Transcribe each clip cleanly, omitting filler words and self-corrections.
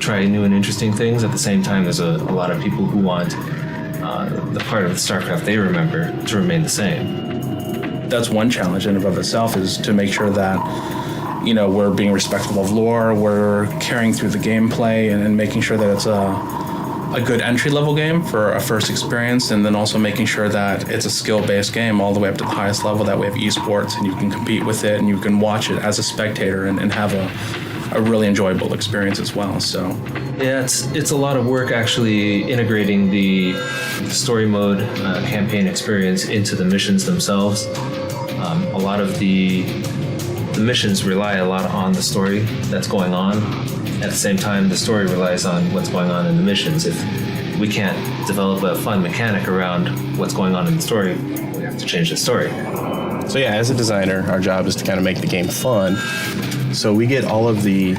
try new and interesting things. At the same time, there's a lot of people who want the part of the StarCraft they remember to remain the same. That's one challenge in and of itself, is to make sure that, you know, we're being respectful of lore, we're carrying through the gameplay, and making sure that it's a good entry-level game for a first experience, and then also making sure that it's a skill-based game all the way up to the highest level, that we have esports and you can compete with it and you can watch it as a spectator and have a really enjoyable experience as well. So yeah, it's a lot of work actually integrating the story mode campaign experience into the missions themselves. A lot of the missions rely a lot on the story that's going on. At the same time, the story relies on what's going on in the missions. If we can't develop a fun mechanic around what's going on in the story, we have to change the story. So yeah, as a designer, our job is to kind of make the game fun. So we get all of the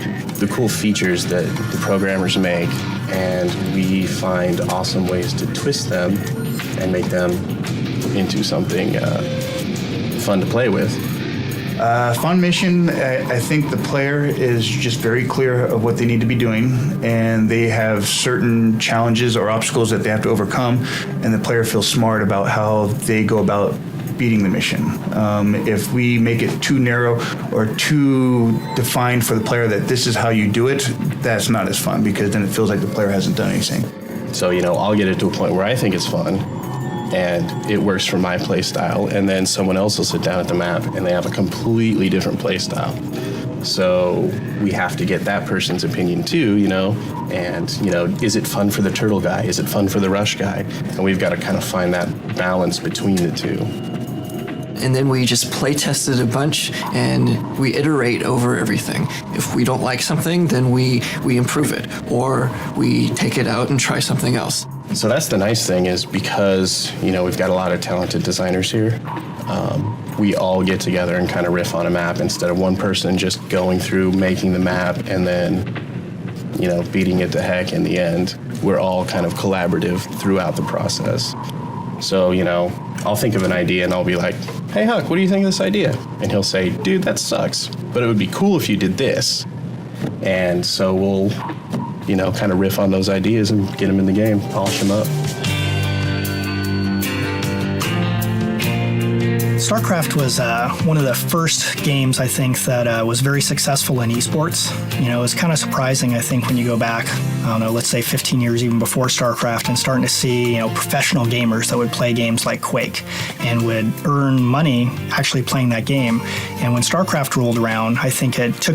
cool features that the programmers make, and we find awesome ways to twist them and make them into something fun to play with. Fun mission, I think the player is just very clear of what they need to be doing, and they have certain challenges or obstacles that they have to overcome, and the player feels smart about how they go about beating the mission. If we make it too narrow or too defined for the player that this is how you do it, that's not as fun, because then it feels like the player hasn't done anything. So, you know, I'll get it to a point where I think it's fun and it works for my play style, and then someone else will sit down at the map and they have a completely different play style. So we have to get that person's opinion too, you know, and, you know, is it fun for the turtle guy? Is it fun for the rush guy? And we've got to kind of find that balance between the two. And then we just play test it a bunch and we iterate over everything. If we don't like something, then we improve it, or we take it out and try something else. So that's the nice thing, is because, you know, we've got a lot of talented designers here. We all get together and kind of riff on a map instead of one person just going through making the map and then, you know, beating it to heck in the end. We're all kind of collaborative throughout the process. So, you know, I'll think of an idea and I'll be like, hey, Huck, what do you think of this idea? And he'll say, dude, that sucks, but it would be cool if you did this. And so we'll, you know, kind of riff on those ideas and get them in the game, polish them up. StarCraft was one of the first games, I think, that was very successful in esports. You know, it was kind of surprising, I think, when you go back, I don't know, let's say 15 years even before StarCraft, and starting to see, you know, professional gamers that would play games like Quake and would earn money actually playing that game. And when StarCraft rolled around, I think it took it